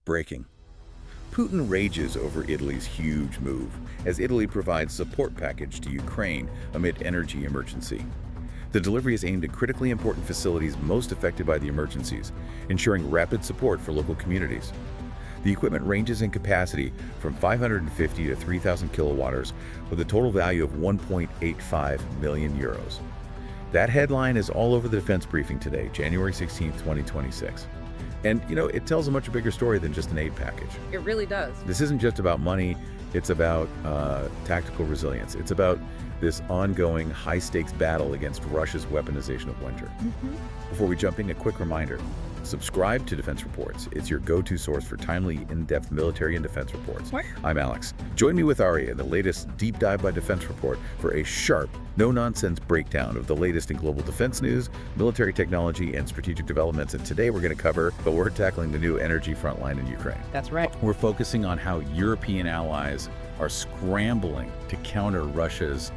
Breaking. Putin rages over Italy's huge move as Italy provides support package to Ukraine amid energy emergency. The delivery is aimed at critically important facilities most affected by the emergencies, ensuring rapid support for local communities. The equipment ranges in capacity from 550 to 3,000 kilowatts with a total value of 1.85 million euros. That headline is all over the defense briefing today, January 16, 2026. And, it tells a much bigger story than just an aid package. It really does. This isn't just about money, it's about tactical resilience. It's about this ongoing high-stakes battle against Russia's weaponization of winter. Before we jump in, a quick reminder. Subscribe to Defense Reports. It's your go-to source for timely, in-depth military and defense reports. I'm Alex. Join me with Ari in the latest Deep Dive by Defense Report for a sharp, no-nonsense breakdown of the latest in global defense news, military technology, and strategic developments. And today we're going to cover, but we're tackling the new energy front line in Ukraine. That's right. We're focusing on how European allies are scrambling to counter Russia's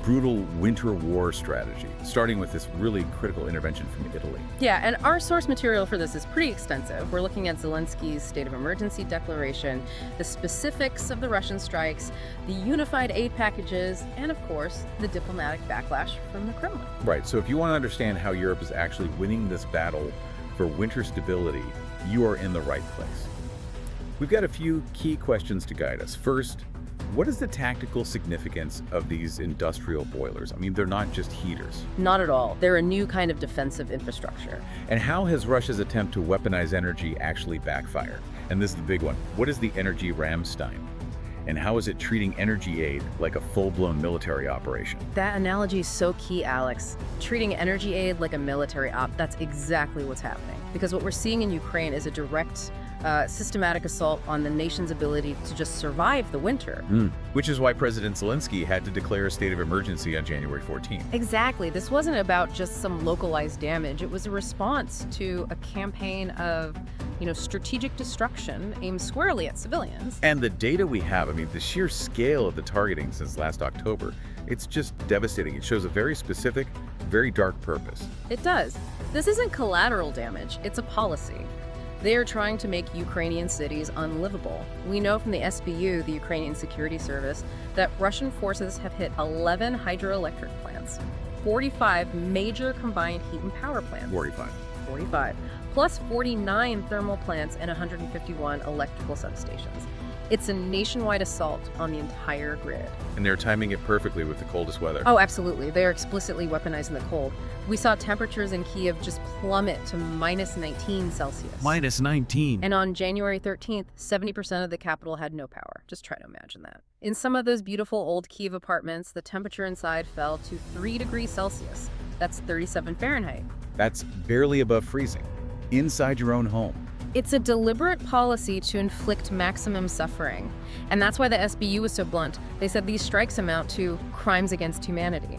brutal winter war strategy, starting with this really critical intervention from Italy. Yeah, and our source material for this is pretty extensive. We're looking at Zelensky's state of emergency declaration, the specifics of the Russian strikes, the unified aid packages, and of course, the diplomatic backlash from the Kremlin. Right, so if you want to understand how Europe is actually winning this battle for winter stability, you are in the right place. We've got a few key questions to guide us. First, what is the tactical significance of these industrial boilers? I mean, they're not just heaters. Not at all. They're a new kind of defensive infrastructure. And how has Russia's attempt to weaponize energy actually backfired? And this is the big one. What is the energy Ramstein? And how is it treating energy aid like a full-blown military operation? That analogy is so key, Alex. Treating energy aid like a military op, that's exactly what's happening. Because what we're seeing in Ukraine is a direct systematic assault on the nation's ability to just survive the winter. Which is why President Zelensky had to declare a state of emergency on January 14th. Exactly. This wasn't about just some localized damage. It was a response to a campaign of, strategic destruction aimed squarely at civilians. And the data we have, the sheer scale of the targeting since last October, it's just devastating. It shows a very specific, very dark purpose. It does. This isn't collateral damage. It's a policy. They are trying to make Ukrainian cities unlivable. We know from the SBU, the Ukrainian Security Service, that Russian forces have hit 11 hydroelectric plants, 45 major combined heat and power plants. 45. Plus 49 thermal plants and 151 electrical substations. It's a nationwide assault on the entire grid. And they're timing it perfectly with the coldest weather. Oh, absolutely. They are explicitly weaponizing the cold. We saw temperatures in Kyiv just plummet to minus 19 Celsius. Minus 19. And on January 13th, 70% of the capital had no power. Just try to imagine that. In some of those beautiful old Kyiv apartments, the temperature inside fell to 3 degrees Celsius. That's 37 Fahrenheit. That's barely above freezing. Inside your own home. It's a deliberate policy to inflict maximum suffering. And that's why the SBU was so blunt. They said these strikes amount to crimes against humanity.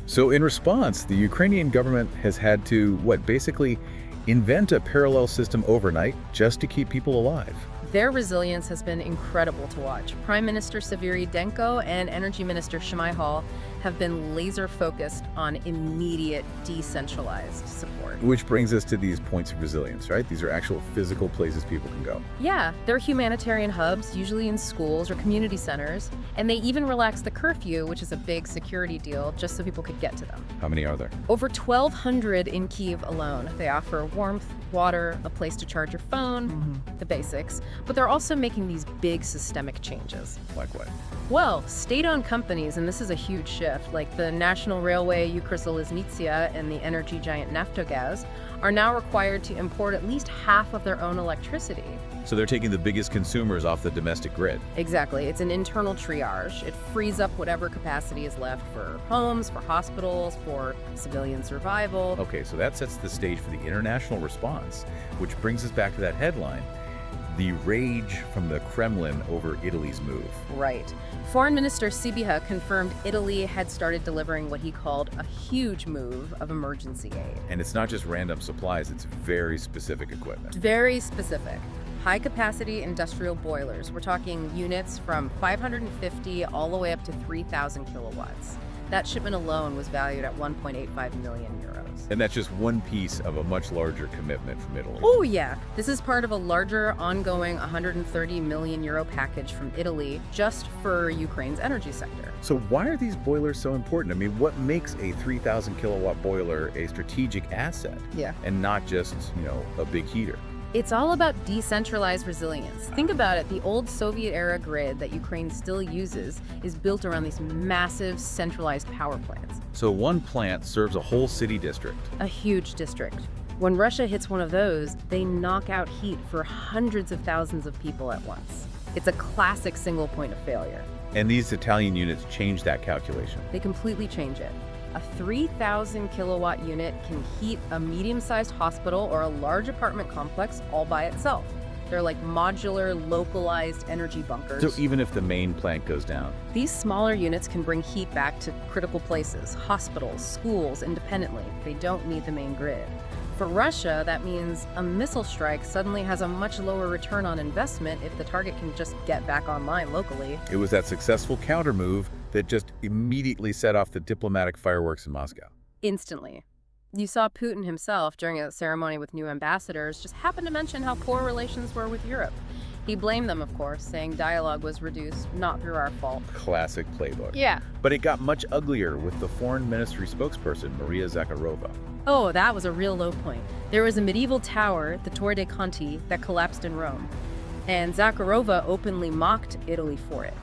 So in response, the Ukrainian government has had to, basically invent a parallel system overnight just to keep people alive. Their resilience has been incredible to watch. Prime Minister Denko and Energy Minister Shmyhal have been laser-focused on immediate decentralized support. Which brings us to these points of resilience, right? These are actual physical places people can go. Yeah, they're humanitarian hubs, usually in schools or community centers, and they even relaxed the curfew, which is a big security deal, just so people could get to them. How many are there? Over 1,200 in Kyiv alone. They offer warmth, water, a place to charge your phone, the basics, but they're also making these big systemic changes. Like what? Well, state-owned companies, and this is a huge shift, like the National Railway Ukrzaliznytsia and the energy giant Naftogaz, are now required to import at least half of their own electricity. So they're taking the biggest consumers off the domestic grid. Exactly. It's an internal triage. It frees up whatever capacity is left for homes, for hospitals, for civilian survival. Okay, so that sets the stage for the international response, which brings us back to that headline, the rage from the Kremlin over Italy's move. Right. Foreign Minister Sibiha confirmed Italy had started delivering what he called a huge move of emergency aid. And it's not just random supplies, it's very specific equipment. Very specific. High-capacity industrial boilers. We're talking units from 550 all the way up to 3,000 kilowatts. That shipment alone was valued at 1.85 million euros. And that's just one piece of a much larger commitment from Italy. Oh yeah, this is part of a larger ongoing 130 million euro package from Italy just for Ukraine's energy sector. So why are these boilers so important? I mean, what makes a 3,000 kilowatt boiler a strategic asset? Yeah. And not just, a big heater? It's all about decentralized resilience. Think about it, the old Soviet-era grid that Ukraine still uses is built around these massive centralized power plants. So one plant serves a whole city district. A huge district. When Russia hits one of those, they knock out heat for hundreds of thousands of people at once. It's a classic single point of failure. And these Italian units change that calculation. They completely change it. A 3,000 kilowatt unit can heat a medium-sized hospital or a large apartment complex all by itself. They're like modular, localized energy bunkers. So even if the main plant goes down? These smaller units can bring heat back to critical places, hospitals, schools, independently. They don't need the main grid. For Russia, that means a missile strike suddenly has a much lower return on investment if the target can just get back online locally. It was that successful countermove that just immediately set off the diplomatic fireworks in Moscow. Instantly. You saw Putin himself, during a ceremony with new ambassadors, just happen to mention how poor relations were with Europe. He blamed them, of course, saying dialogue was reduced, not through our fault. Classic playbook. Yeah. But it got much uglier with the foreign ministry spokesperson, Maria Zakharova. Oh, that was a real low point. There was a medieval tower, the Torre dei Conti, that collapsed in Rome. And Zakharova openly mocked Italy for it.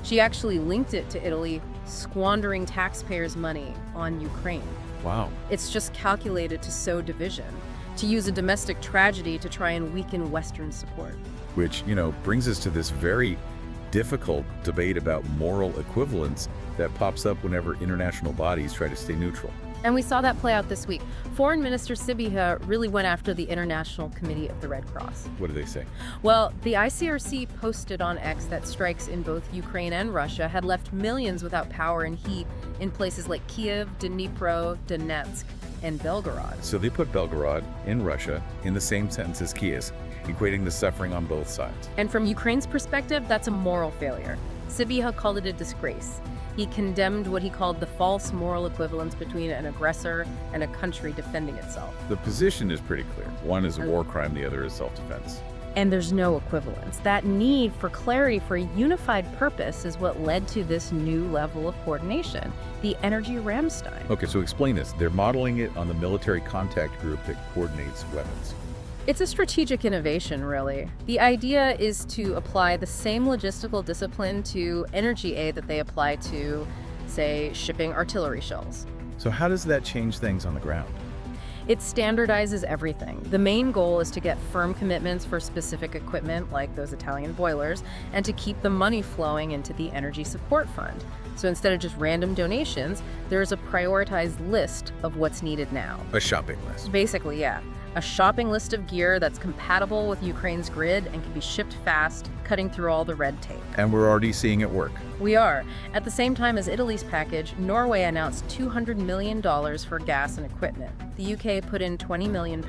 She actually linked it to Italy squandering taxpayers' money on Ukraine. Wow. It's just calculated to sow division, to use a domestic tragedy to try and weaken Western support. Which, brings us to this very difficult debate about moral equivalence that pops up whenever international bodies try to stay neutral. And we saw that play out this week. Foreign Minister Sybiha really went after the International Committee of the Red Cross. What do they say? Well, the ICRC posted on X that strikes in both Ukraine and Russia had left millions without power and heat in places like Kyiv, Dnipro, Donetsk, and Belgorod. So they put Belgorod in Russia in the same sentence as Kyiv, equating the suffering on both sides. And from Ukraine's perspective, that's a moral failure. Sybiha called it a disgrace. He condemned what he called the false moral equivalence between an aggressor and a country defending itself. The position is pretty clear. One is a war crime, the other is self-defense. And there's no equivalence. That need for clarity for a unified purpose is what led to this new level of coordination, the Energy Ramstein. Okay, so explain this. They're modeling it on the military contact group that coordinates weapons. It's a strategic innovation, really. The idea is to apply the same logistical discipline to energy aid that they apply to, say, shipping artillery shells. So how does that change things on the ground? It standardizes everything. The main goal is to get firm commitments for specific equipment, like those Italian boilers, and to keep the money flowing into the Energy Support Fund. So instead of just random donations, there's a prioritized list of what's needed now. A shopping list. Basically, yeah. A shopping list of gear that's compatible with Ukraine's grid and can be shipped fast, cutting through all the red tape. And we're already seeing it work. We are. At the same time as Italy's package, Norway announced $200 million for gas and equipment. The UK put in £20 million,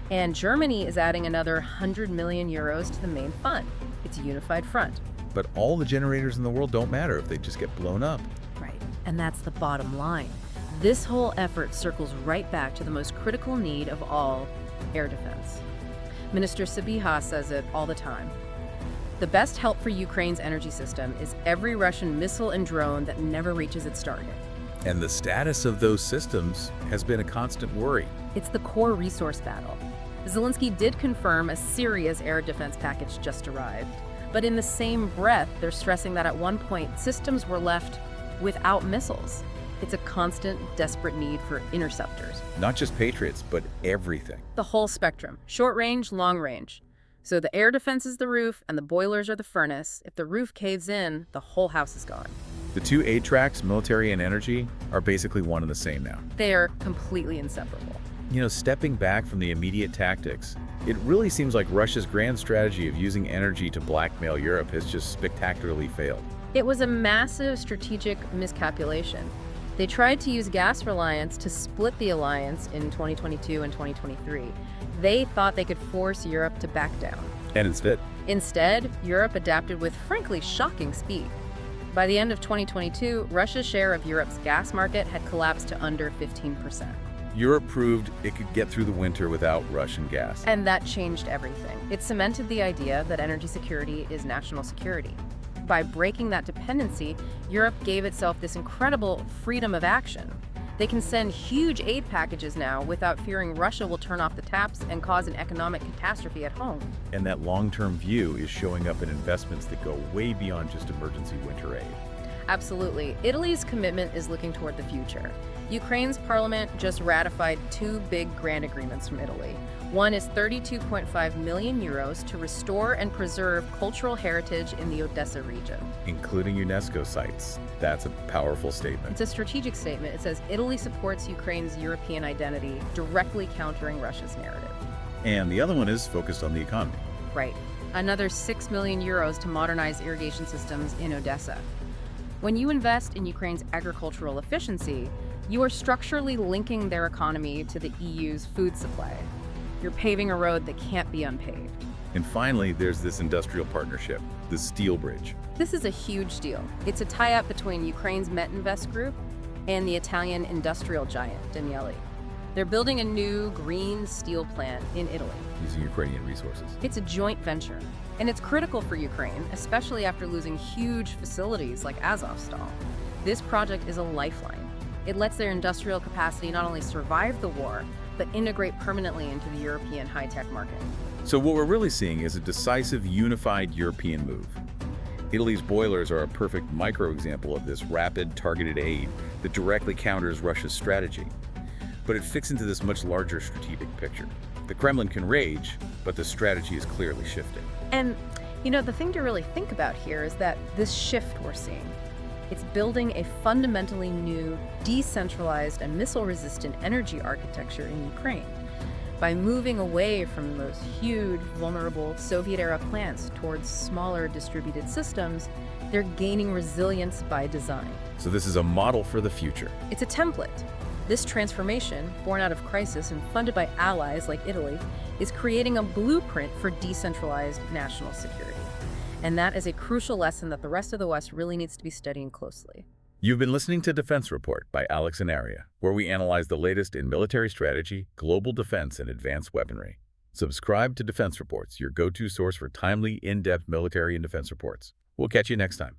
and Germany is adding another 100 million euros to the main fund. It's a unified front. But all the generators in the world don't matter if they just get blown up. Right, and that's the bottom line. This whole effort circles right back to the most critical need of all, air defense. Minister Sybiha says it all the time. The best help for Ukraine's energy system is every Russian missile and drone that never reaches its target. And the status of those systems has been a constant worry. It's the core resource battle. Zelensky did confirm a serious air defense package just arrived. But in the same breath, they're stressing that at one point, systems were left without missiles. It's a constant, desperate need for interceptors. Not just Patriots, but everything. The whole spectrum. Short range, long range. So the air defense is the roof and the boilers are the furnace. If the roof caves in, the whole house is gone. The two aid tracks, military and energy, are basically one and the same now. They are completely inseparable. Stepping back from the immediate tactics, it really seems like Russia's grand strategy of using energy to blackmail Europe has just spectacularly failed. It was a massive strategic miscalculation. They tried to use gas reliance to split the alliance in 2022 and 2023. They thought they could force Europe to back down. And instead, Europe adapted with, frankly, shocking speed. By the end of 2022, Russia's share of Europe's gas market had collapsed to under 15%. Europe proved it could get through the winter without Russian gas. And that changed everything. It cemented the idea that energy security is national security. By breaking that dependency, Europe gave itself this incredible freedom of action. They can send huge aid packages now without fearing Russia will turn off the taps and cause an economic catastrophe at home. And that long-term view is showing up in investments that go way beyond just emergency winter aid. Absolutely. Italy's commitment is looking toward the future. Ukraine's parliament just ratified two big grant agreements from Italy. One is 32.5 million euros to restore and preserve cultural heritage in the Odessa region. Including UNESCO sites. That's a powerful statement. It's a strategic statement. It says Italy supports Ukraine's European identity, directly countering Russia's narrative. And the other one is focused on the economy. Right. Another 6 million euros to modernize irrigation systems in Odessa. When you invest in Ukraine's agricultural efficiency, you are structurally linking their economy to the EU's food supply. You're paving a road that can't be unpaved. And finally, there's this industrial partnership, the steel bridge. This is a huge deal. It's a tie-up between Ukraine's Metinvest Group and the Italian industrial giant, Danieli. They're building a new green steel plant in Italy. Using Ukrainian resources. It's a joint venture, and it's critical for Ukraine, especially after losing huge facilities like Azovstal. This project is a lifeline. It lets their industrial capacity not only survive the war, but integrate permanently into the European high-tech market. So what we're really seeing is a decisive, unified European move. Italy's boilers are a perfect micro-example of this rapid, targeted aid that directly counters Russia's strategy. But it fits into this much larger strategic picture. The Kremlin can rage, but the strategy is clearly shifting. And, the thing to really think about here is that this shift we're seeing, it's building a fundamentally new, decentralized, and missile-resistant energy architecture in Ukraine. By moving away from those huge, vulnerable Soviet-era plants towards smaller distributed systems, they're gaining resilience by design. So this is a model for the future. It's a template. This transformation, born out of crisis and funded by allies like Italy, is creating a blueprint for decentralized national security. And that is a crucial lesson that the rest of the West really needs to be studying closely. You've been listening to Defense Report by Alex and Aria, where we analyze the latest in military strategy, global defense, and advanced weaponry. Subscribe to Defense Reports, your go-to source for timely, in-depth military and defense reports. We'll catch you next time.